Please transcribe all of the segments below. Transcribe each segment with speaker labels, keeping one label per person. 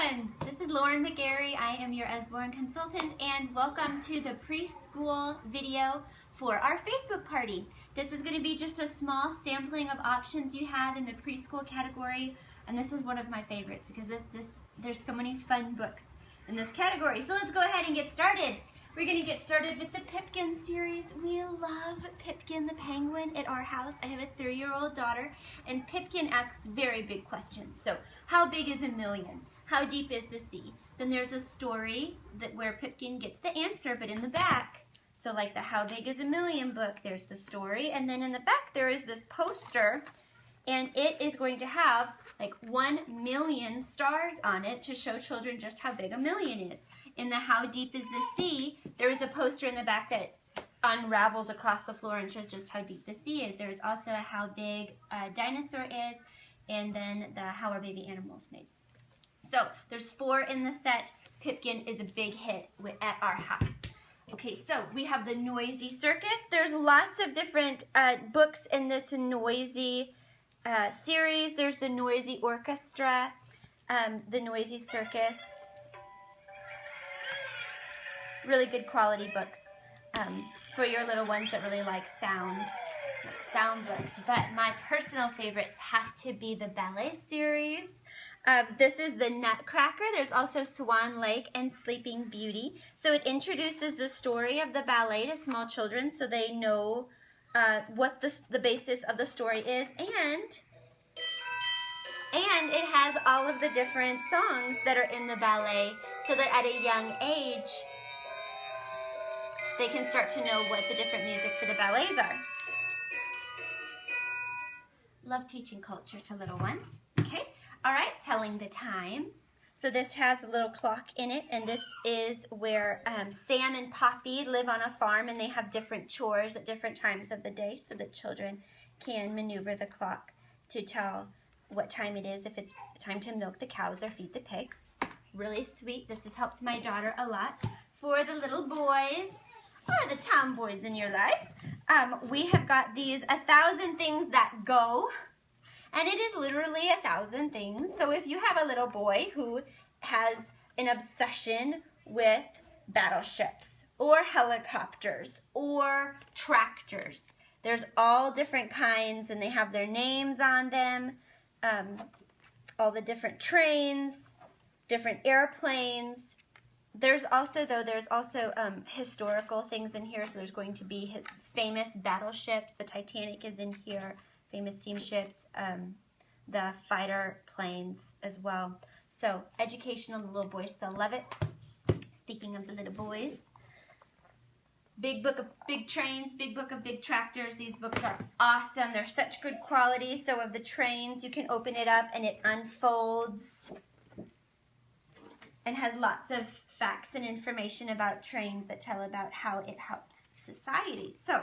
Speaker 1: everyone! This is Lorryn McGarry. I am your Usborne consultant and welcome to the preschool video for our Facebook party. This is going to be just a small sampling of options you have in the preschool category, and this is one of my favorites because there's so many fun books in this category. So let's go ahead and get started. We're going to get started with the Pipkin series. We love Pipkin the penguin at our house. I have a 3-year-old daughter, and Pipkin asks very big questions. So, how big is a million? How deep is the sea? Then there's a story where Pipkin gets the answer, but in the back, so like the How Big is a Million book, there's the story, and then in the back there is this poster, and it is going to have like 1 million stars on it to show children just how big a million is. In the How Deep is the Sea, there is a poster in the back that unravels across the floor and shows just how deep the sea is. There's also a How Big a Dinosaur Is, and then the How Are Baby Animals Made. So there's 4 in the set. Pipkin is a big hit at our house. Okay, so we have the Noisy Circus. There's lots of different books in this Noisy series. There's the Noisy Orchestra, the Noisy Circus. Really good quality books for your little ones that really like sound books. But my personal favorites have to be the ballet series. This is the Nutcracker. There's also Swan Lake and Sleeping Beauty. So it introduces the story of the ballet to small children so they know what the basis of the story is, and it has all of the different songs that are in the ballet so that at a young age they can start to know what the different music for the ballets are. Love teaching culture to little ones. Okay. All right, telling the time. So this has a little clock in it, and this is where Sam and Poppy live on a farm, and they have different chores at different times of the day so that children can maneuver the clock to tell what time it is, if it's time to milk the cows or feed the pigs. Really sweet. This has helped my daughter a lot. For the little boys, or the tomboys in your life, we have got these 1,000 Things That Go. And it is literally 1,000 things. So if you have a little boy who has an obsession with battleships or helicopters or tractors, there's all different kinds, and they have their names on them, all the different trains, different airplanes. There's also historical things in here. So there's going to be famous battleships. The Titanic is in here. Famous steamships, the fighter planes as well. So educational, the little boys still love it. Speaking of the little boys, big book of big trains, big book of big tractors. These books are awesome. They're such good quality. So of the trains, you can open it up and it unfolds and has lots of facts and information about trains that tell about how it helps society. So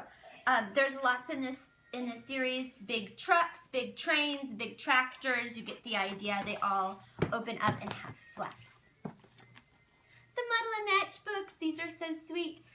Speaker 1: there's lots in this series. Big trucks, big trains, big tractors. You get the idea. They all open up and have flaps. The Muddle and Match books. These are so sweet.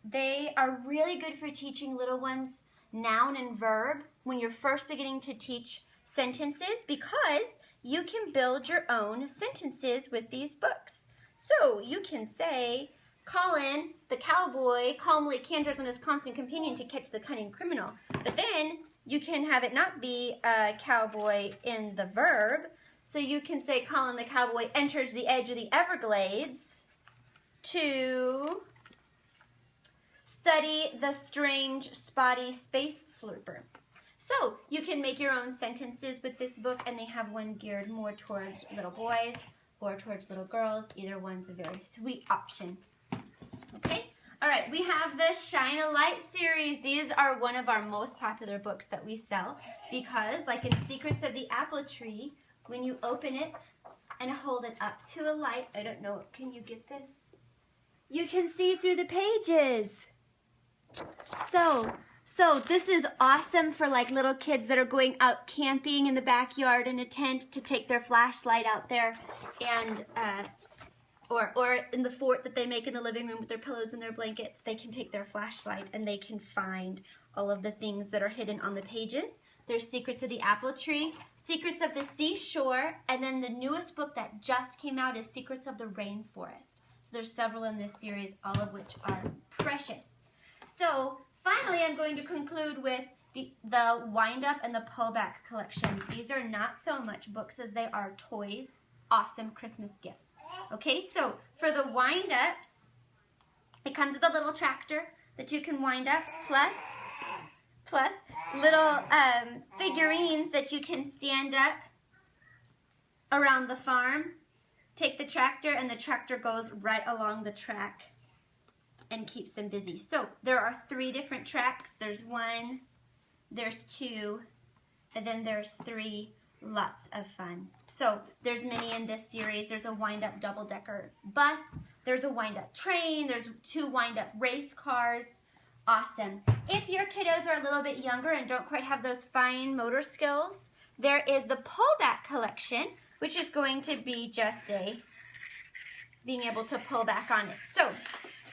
Speaker 1: They are really good for teaching little ones noun and verb when you're first beginning to teach sentences, because you can build your own sentences with these books. So you can say, Colin, the cowboy, calmly canters on his constant companion to catch the cunning criminal. But then you can have it not be a cowboy in the verb. So you can say, Colin, the cowboy, enters the edge of the Everglades to study the strange, spotty space slurper. So you can make your own sentences with this book, and they have one geared more towards little boys or towards little girls. Either one's a very sweet option. Okay, all right, we have the Shine a Light series. These are one of our most popular books that we sell because, like in Secrets of the Apple Tree, when you open it and hold it up to a light, I don't know, can you get this? You can see through the pages. So this is awesome for like little kids that are going out camping in the backyard in a tent to take their flashlight out there, and or in the fort that they make in the living room with their pillows and their blankets. They can take their flashlight and they can find all of the things that are hidden on the pages. There's Secrets of the Apple Tree. Secrets of the Seashore, and then the newest book that just came out is Secrets of the Rainforest. So there's several in this series, all of which are precious. So finally, I'm going to conclude with the Wind Up and the Pullback collection. These are not so much books as they are toys, awesome Christmas gifts. Okay, so for the Wind Ups, it comes with a little tractor that you can wind up, plus little figurines that you can stand up around the farm. Take the tractor, and the tractor goes right along the track and keeps them busy. So there are 3 different tracks. There's 1, there's 2, and then there's 3. Lots of fun. So there's many in this series. There's a wind-up double-decker bus. There's a wind-up train. There's 2 wind-up race cars. Awesome. If your kiddos are a little bit younger and don't quite have those fine motor skills, there is the Pullback collection, which is going to be just being able to pull back on it. So